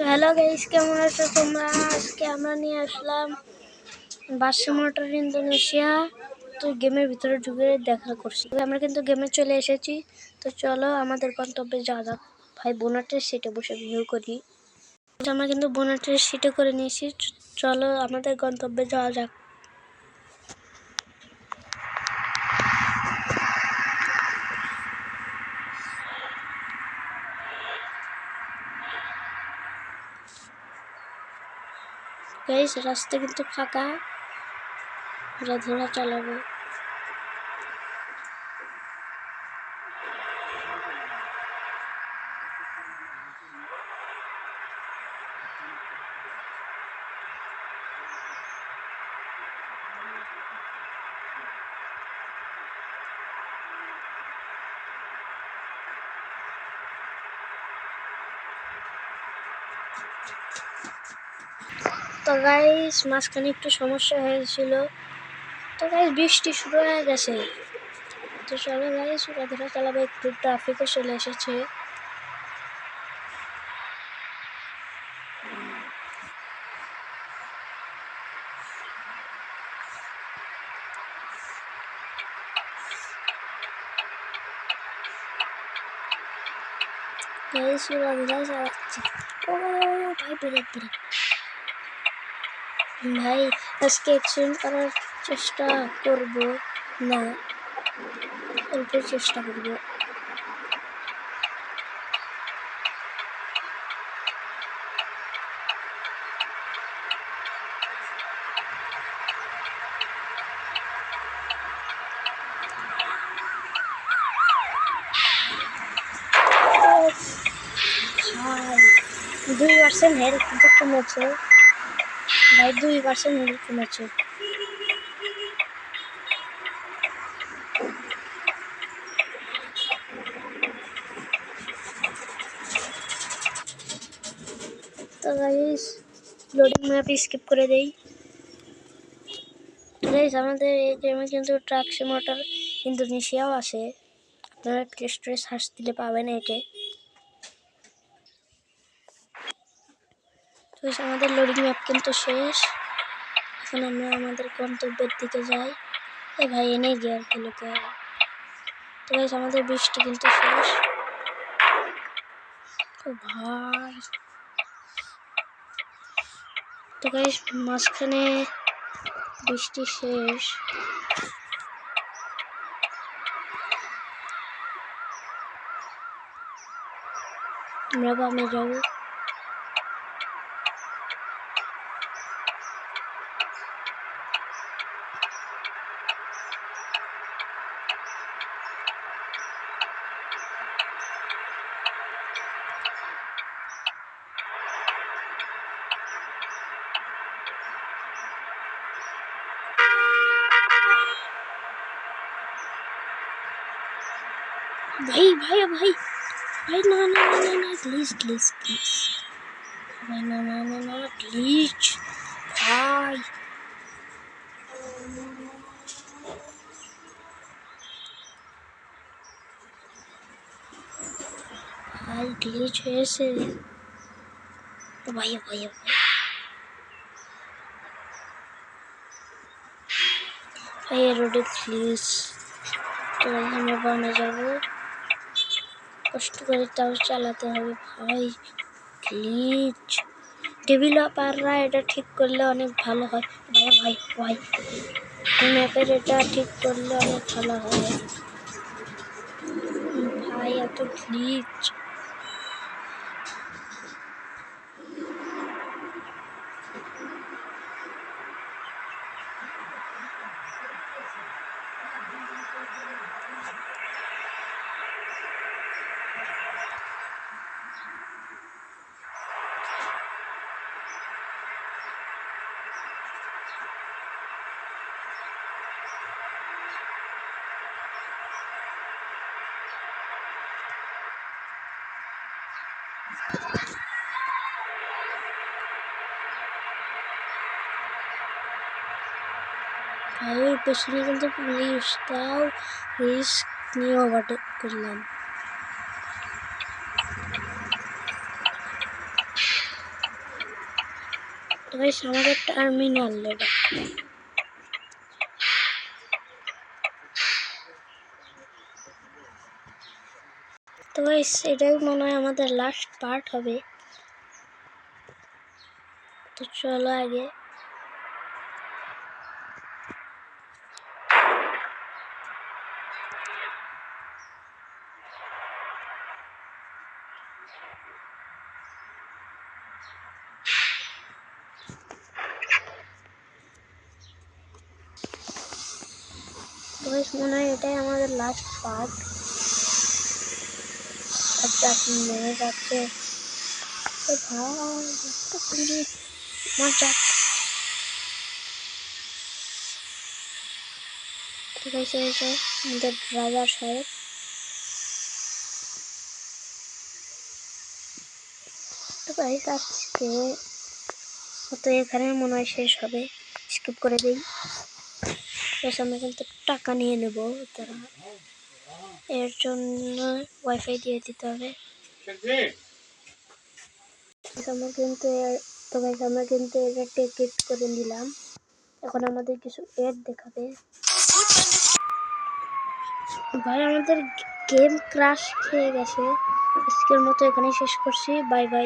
Hello guys, কেমন আছো তোমরা? আজকে আমরা নিয়ে আসলাম বাস মোটর ইন্দোনেশিয়া। তো গেমের ভিতরে ঢুকে দেখা করছি, আমরা কিন্তু গেমে চলে এসেছি। তো চলো আমাদের গন্তব্যে যাওয়া যাক। ভাই বোনাটের সিটে বসে ভিউ করি। আমরা কিন্তু বোনাটের সিটে করে নিয়েছি। চলো আমাদের গন্তব্যে যাওয়া যাক। গাইস, রাস্তা কিন্তু ফাঁকা, আমরা ধরা চালাবো। তো গাইস, মাঝখানে একটু সমস্যা হয়েছিল। তো গাইস, বৃষ্টি শুরু হয়ে গেছে। তো চলো গাইস, ওরা ধরে চালাবে। একটু ট্রাফিকও চলে এসেছে। গাইস, ওরা ধরে চালাচ্ছে। ও ভাই, ব্রেক ব্রেক। ভাই, আজকে অ্যাক্সিডেন্ট করার চেষ্টা করব না, অল্প চেষ্টা করব। ভাই 2% হেলথ কিন্তু কমেছে। ভাই 2% হেলথ কমেছে। তো গাইস, লোডিং ম্যাপ স্কিপ করে দেই। গাইস, আমাদের এই গেমে কিন্তু ট্রাক সিমুলেটর ইন্দোনেশিয়াও আছে। আপনারা প্লে স্টোরে সার্চ দিলে পাবেন একে। তো আমাদের লোডিং ম্যাপ কিন্তু শেষ। এখন আমরা আমাদের গন্তব্যের দিকে যাই। এ ভাই, এনে গিয়ার গুলোকে। তো গাইস, আমাদের বৃষ্টি কিন্তু শেষ। ও ভাই, তো গাইস, মাঝখানে বৃষ্টি শেষ। আমরা বামে যাবো। ভাই ভাই ভাই ভাই, না না না না না, প্লিজ প্লিজ প্লিজ ভাই, না না না না, প্লিজ ভাই। ভাই গ্লিচ হয়েছে। ও ভাই, ও ভাই, ও ভাই, ভাই রোডে প্লিজ। তো ভাই, আমরা বামে যাবো। কষ্ট করে তাও চালাতে হবে ভাই। গ্লিচ ডেভেলপাররা এটা ঠিক করলে অনেক ভালো হয়। ভাই ভাই ভাই, ম্যাপের এটা ঠিক করলে অনেক ভালো হয় ভাই। এত গ্লিচ। ভাই পেছনে কিন্তু পুলিশ, তাও রিস্ক নিয়ে ওভারটেক করলাম। তো গাইস আমাদের টার্মিনাল এটা। তো গাইস এটাই মনে হয় আমাদের লাস্ট পার্ট হবে। তো চলো আগে তো গাইস মনে হয় এটাই আমাদের লাস্ট পার্ট। আচ্ছা আপনি নেমে যাচ্ছে তো ভাই এত পুরো মজা। তো গাইস এই যে আমাদের ড্রাইভার সাহেব। তো গাইস আজকে তো এখানে মনে হয় শেষ হবে, স্কিপ করে দিই। বেশ আমরা কিন্তু টাকা নিয়ে নেব, তারা এর জন্য ওয়াইফাই দিয়ে দিতে হবে। আমরা কিন্তু তো গাইস আমরা কিন্তু এটা টিকিট করে নিলাম। এখন আমাদের কিছু এড দেখাবে। ভাই আমাদের গেম ক্রাশ খেয়ে গেছে। আজকের মতো এখানেই শেষ করছি, বাই বাই।